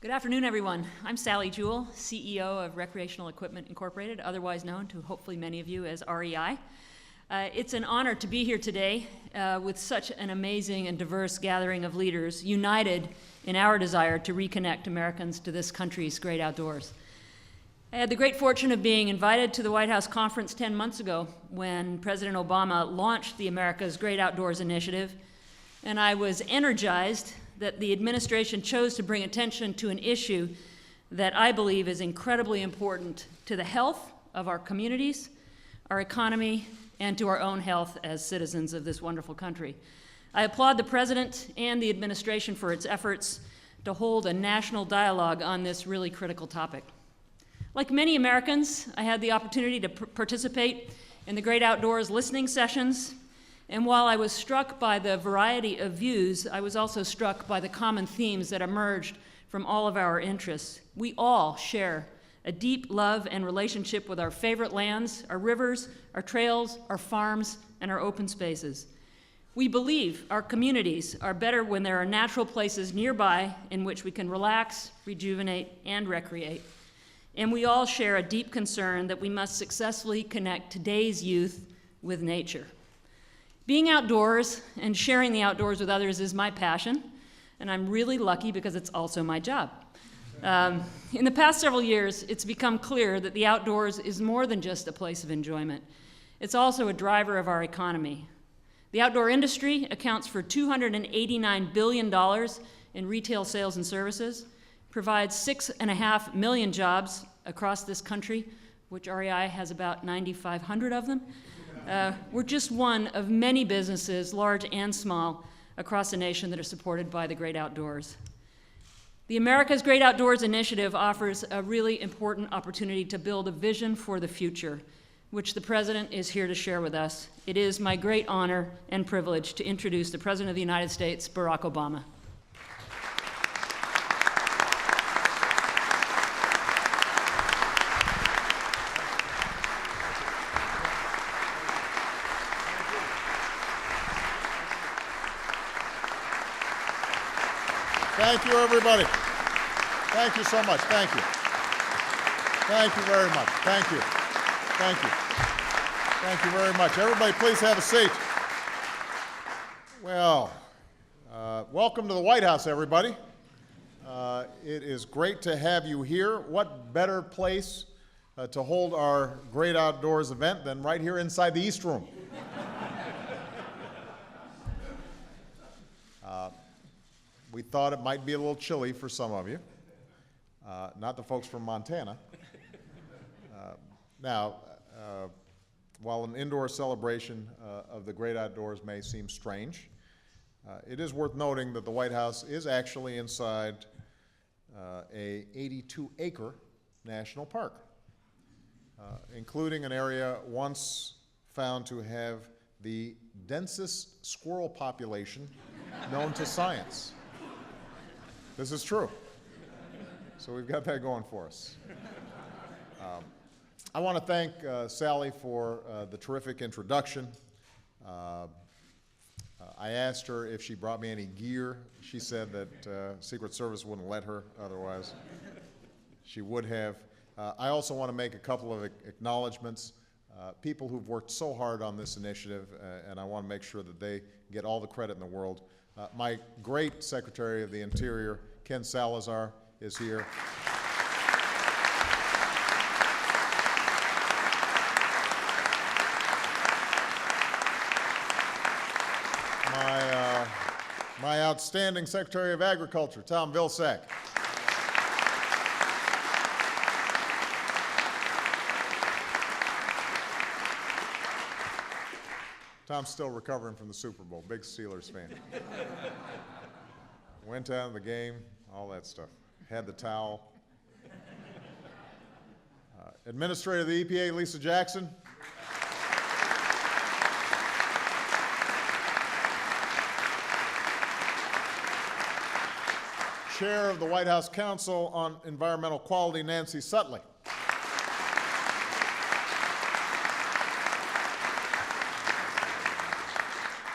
Good afternoon, everyone. I'm Sally Jewell, CEO of Recreational Equipment Incorporated, otherwise known to hopefully many of you as REI. It's an honor to be here today with such an amazing and diverse gathering of leaders united in our desire to reconnect Americans to this country's great outdoors. I had the great fortune of being invited to the White House conference 10 months ago when President Obama launched the America's Great Outdoors Initiative, and I was energized that the administration chose to bring attention to an issue that I believe is incredibly important to the health of our communities, our economy, and to our own health as citizens of this wonderful country. I applaud the President and the administration for its efforts to hold a national dialogue on this really critical topic. Like many Americans, I had the opportunity to participate in the Great Outdoors listening sessions. And while I was struck by the variety of views, I was also struck by the common themes that emerged from all of our interests. We all share a deep love and relationship with our favorite lands, our rivers, our trails, our farms, and our open spaces. We believe our communities are better when there are natural places nearby in which we can relax, rejuvenate, and recreate. And we all share a deep concern that we must successfully connect today's youth with nature. Being outdoors and sharing the outdoors with others is my passion, and I'm really lucky because it's also my job. In the past several years, it's become clear that the outdoors is more than just a place of enjoyment. It's also a driver of our economy. The outdoor industry accounts for $289 billion in retail sales and services, provides 6.5 million jobs across this country, which REI has about 9,500 of them. We're just one of many businesses, large and small, across the nation that are supported by the great outdoors. The America's Great Outdoors Initiative offers a really important opportunity to build a vision for the future, which the President is here to share with us. It is my great honor and privilege to introduce the President of the United States, Barack Obama. Thank you, everybody. Thank you so much. Thank you. Thank you very much. Thank you. Thank you. Thank you very much. Everybody, please have a seat. Well, welcome to the White House, everybody. It is great to have you here. What better place to hold our Great Outdoors event than right here inside the East Room? We thought it might be a little chilly for some of you, not the folks from Montana. Now, while an indoor celebration of the great outdoors may seem strange, it is worth noting that the White House is actually inside a 82-acre national park, including an area once found to have the densest squirrel population known to science. This is true. So we've got that going for us. I want to thank Sally for the terrific introduction. I asked her if she brought me any gear. She said that Secret Service wouldn't let her, otherwise she would have. I also want to make a couple of acknowledgments. People who've worked so hard on this initiative, and I want to make sure that they get all the credit in the world. My great Secretary of the Interior, Ken Salazar, is here. My outstanding Secretary of Agriculture, Tom Vilsack. Tom's still recovering from the Super Bowl, big Steelers fan. Went down to the game, all that stuff. Had the towel. Administrator of the EPA, Lisa Jackson. Chair of the White House Council on Environmental Quality, Nancy Sutley.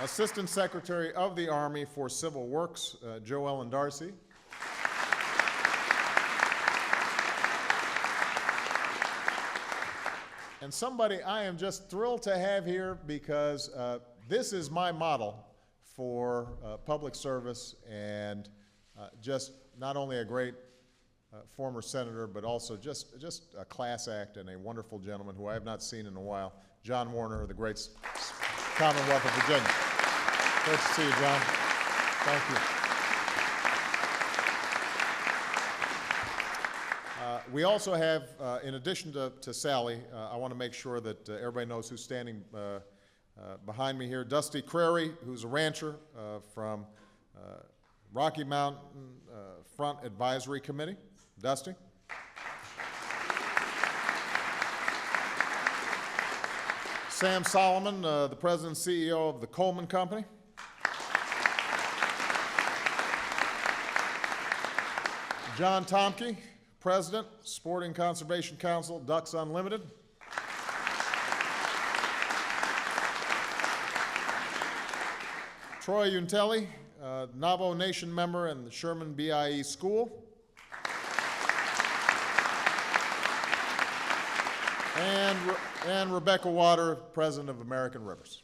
Assistant Secretary of the Army for Civil Works, Jo Ellen Darcy. and somebody I am just thrilled to have here because this is my model for public service and just not only a great former senator, but also just a class act and a wonderful gentleman who I have not seen in a while, John Warner of the great Commonwealth of Virginia. Great to see you, John. Thank you. We also have, in addition to Sally, I want to make sure that everybody knows who's standing behind me here. Dusty Crary, who's a rancher from Rocky Mountain Front Advisory Committee. Dusty. Sam Solomon, the president and CEO of the Coleman Company. John Tomke, president, Sporting Conservation Council, Ducks Unlimited. Troy Untelli, Navajo Nation member and the Sherman BIE School. And Rebecca Water, president of American Rivers.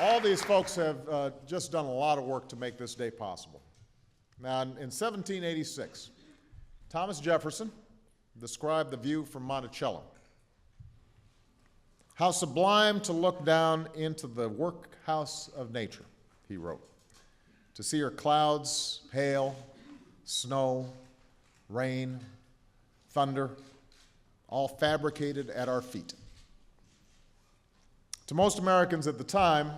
All these folks have just done a lot of work to make this day possible. Now, in 1786, Thomas Jefferson described the view from Monticello. How sublime to look down into the workhouse of nature, he wrote, to see her clouds, hail, snow, rain, thunder, all fabricated at our feet. To most Americans at the time,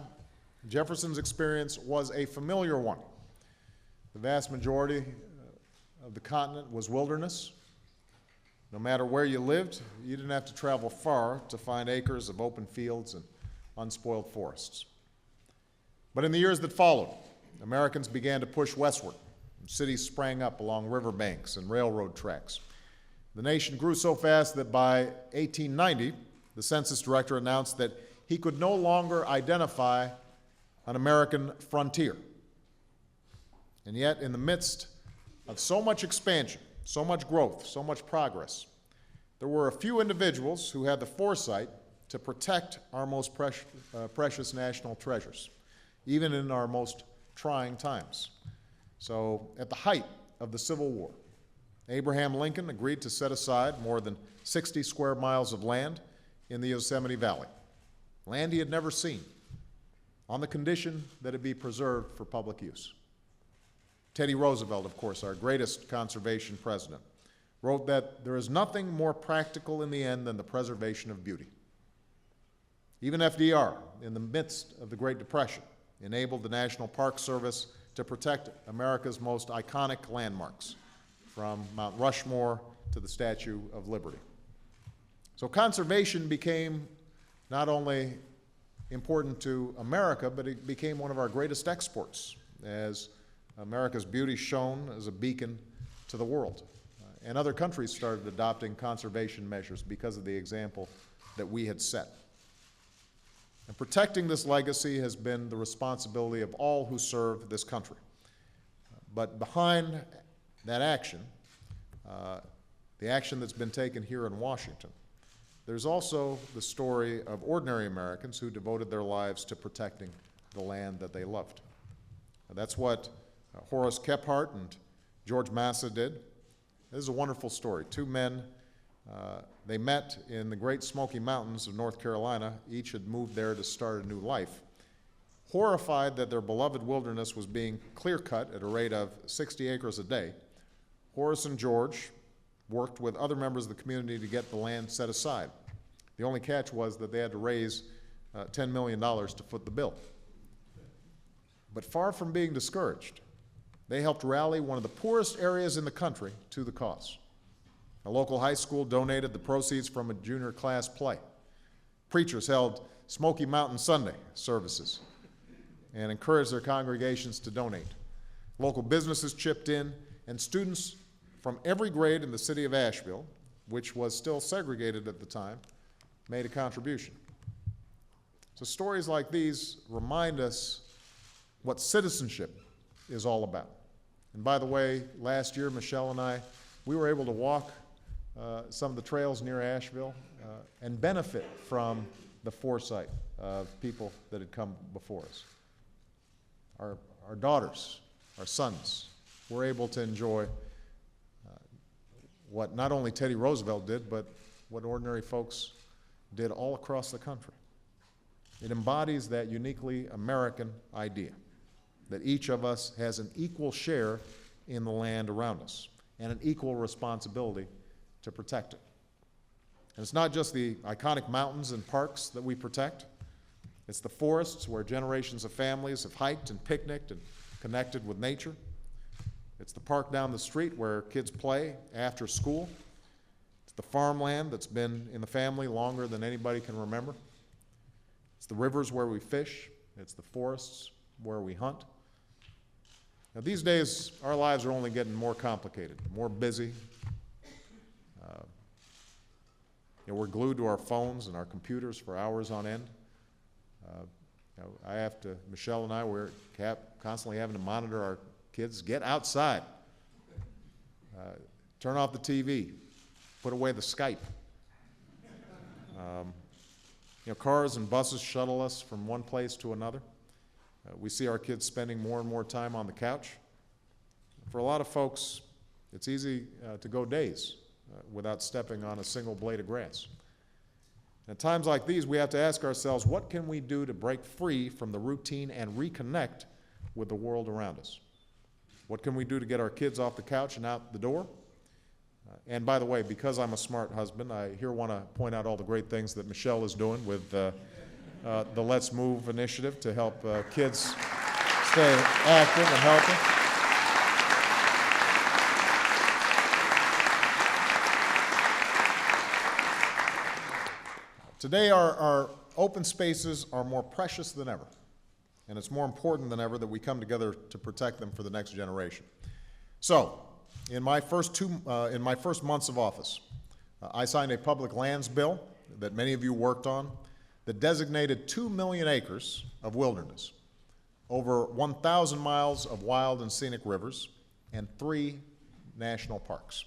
Jefferson's experience was a familiar one. The vast majority of the continent was wilderness. No matter where you lived, you didn't have to travel far to find acres of open fields and unspoiled forests. But in the years that followed, Americans began to push westward. Cities sprang up along riverbanks and railroad tracks. The nation grew so fast that by 1890, the census director announced that he could no longer identify an American frontier. And yet, in the midst of so much expansion, so much growth, so much progress, there were a few individuals who had the foresight to protect our most precious national treasures, even in our most trying times. So, at the height of the Civil War, Abraham Lincoln agreed to set aside more than 60 square miles of land in the Yosemite Valley, land he had never seen, on the condition that it be preserved for public use. Teddy Roosevelt, of course, our greatest conservation president, wrote that there is nothing more practical in the end than the preservation of beauty. Even FDR, in the midst of the Great Depression, enabled the National Park Service to protect America's most iconic landmarks, from Mount Rushmore to the Statue of Liberty. So conservation became not only important to America, but it became one of our greatest exports, as America's beauty shone as a beacon to the world. And other countries started adopting conservation measures because of the example that we had set. And protecting this legacy has been the responsibility of all who serve this country. But behind that action, the action that's been taken here in Washington, there's also the story of ordinary Americans who devoted their lives to protecting the land that they loved. And that's what Horace Kephart and George Massa did. This is a wonderful story. Two men, they met in the Great Smoky Mountains of North Carolina. Each had moved there to start a new life. Horrified that their beloved wilderness was being clear-cut at a rate of 60 acres a day, Horace and George worked with other members of the community to get the land set aside. The only catch was that they had to raise $10 million to foot the bill. But far from being discouraged, they helped rally one of the poorest areas in the country to the cause. A local high school donated the proceeds from a junior class play. Preachers held Smoky Mountain Sunday services and encouraged their congregations to donate. Local businesses chipped in, and students from every grade in the city of Asheville, which was still segregated at the time, made a contribution. So stories like these remind us what citizenship is all about. And by the way, last year, Michelle and I we were able to walk some of the trails near Asheville and benefit from the foresight of people that had come before us. Our daughters, our sons, were able to enjoy what not only Teddy Roosevelt did, but what ordinary folks did all across the country. It embodies that uniquely American idea that each of us has an equal share in the land around us and an equal responsibility to protect it. And it's not just the iconic mountains and parks that we protect. It's the forests where generations of families have hiked and picnicked and connected with nature. It's the park down the street where kids play after school. It's the farmland that's been in the family longer than anybody can remember. It's the rivers where we fish. It's the forests where we hunt. Now, these days, our lives are only getting more complicated, more busy. We're glued to our phones and our computers for hours on end. Michelle and I, we're constantly having to monitor our kids. Get outside. Turn off the TV. Put away the Skype. Cars and buses shuttle us from one place to another. We see our kids spending more and more time on the couch. For a lot of folks, it's easy to go days without stepping on a single blade of grass. At times like these, we have to ask ourselves, what can we do to break free from the routine and reconnect with the world around us? What can we do to get our kids off the couch and out the door? And by the way, because I'm a smart husband, I here want to point out all the great things that Michelle is doing with the Let's Move initiative to help kids stay active and healthy. Today, our open spaces are more precious than ever, and it's more important than ever that we come together to protect them for the next generation. So, in my first months of office, I signed a public lands bill that many of you worked on that designated 2 million acres of wilderness, over 1,000 miles of wild and scenic rivers, and 3 national parks.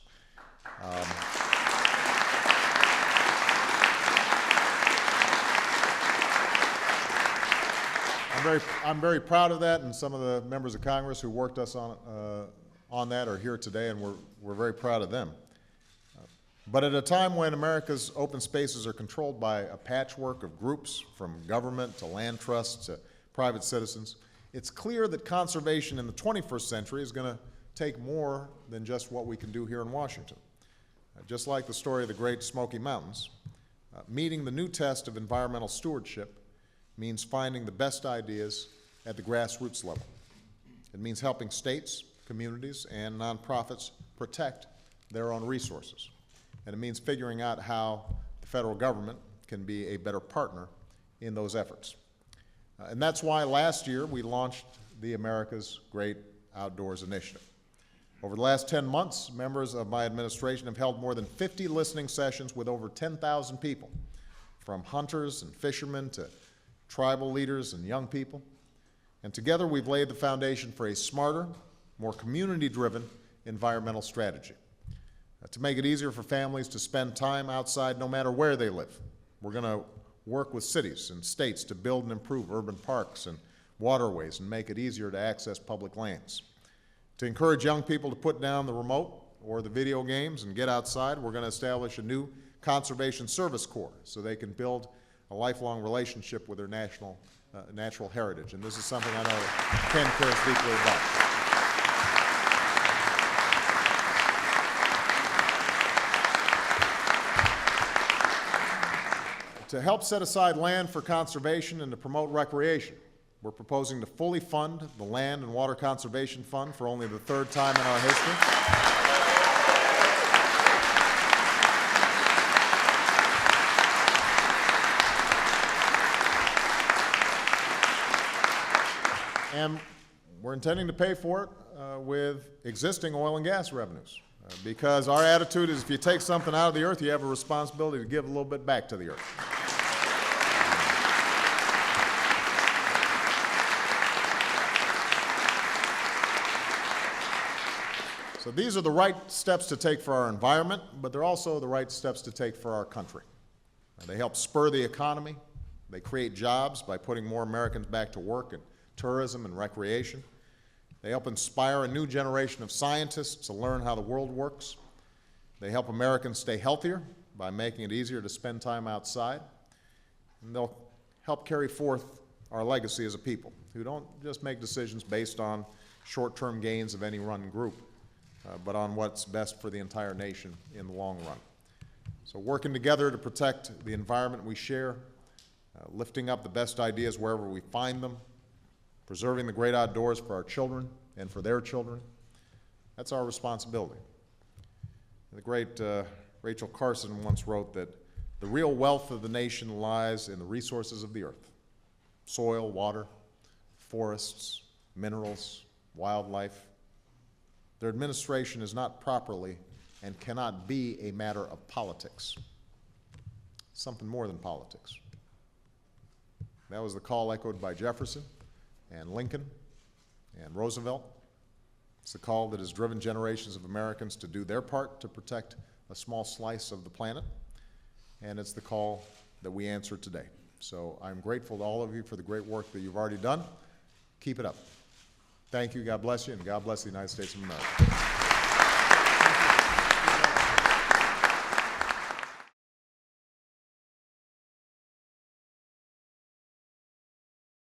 I'm very proud of that, and some of the members of Congress who worked us on that are here today, and we're very proud of them. But at a time when America's open spaces are controlled by a patchwork of groups, from government to land trusts to private citizens, it's clear that conservation in the 21st century is going to take more than just what we can do here in Washington. Just like the story of the Great Smoky Mountains, meeting the new test of environmental stewardship means finding the best ideas at the grassroots level. It means helping states, communities, and nonprofits protect their own resources. And it means figuring out how the federal government can be a better partner in those efforts. And that's why last year we launched the America's Great Outdoors Initiative. Over the last 10 months, members of my administration have held more than 50 listening sessions with over 10,000 people, from hunters and fishermen to tribal leaders and young people. And together we've laid the foundation for a smarter, more community-driven environmental strategy. To make it easier for families to spend time outside no matter where they live, we're going to work with cities and states to build and improve urban parks and waterways and make it easier to access public lands. To encourage young people to put down the remote or the video games and get outside, we're going to establish a new Conservation Service Corps so they can build a lifelong relationship with their natural heritage. And this is something I know Ken cares deeply about. To help set aside land for conservation and to promote recreation, we're proposing to fully fund the Land and Water Conservation Fund for only the 3rd time in our history. And we're intending to pay for it with existing oil and gas revenues, because our attitude is if you take something out of the earth, you have a responsibility to give a little bit back to the earth. So these are the right steps to take for our environment, but they're also the right steps to take for our country. They help spur the economy. They create jobs by putting more Americans back to work in tourism and recreation. They help inspire a new generation of scientists to learn how the world works. They help Americans stay healthier by making it easier to spend time outside. And they'll help carry forth our legacy as a people who don't just make decisions based on short-term gains of any one group, but on what's best for the entire nation in the long run. So working together to protect the environment we share, lifting up the best ideas wherever we find them, preserving the great outdoors for our children and for their children, that's our responsibility. The great Rachel Carson once wrote that the real wealth of the nation lies in the resources of the earth: soil, water, forests, minerals, wildlife. Their administration is not properly and cannot be a matter of politics. Something more than politics. That was the call echoed by Jefferson and Lincoln and Roosevelt. It's the call that has driven generations of Americans to do their part to protect a small slice of the planet, and it's the call that we answer today. So I'm grateful to all of you for the great work that you've already done. Keep it up. Thank you, God bless you, and God bless the United States of America.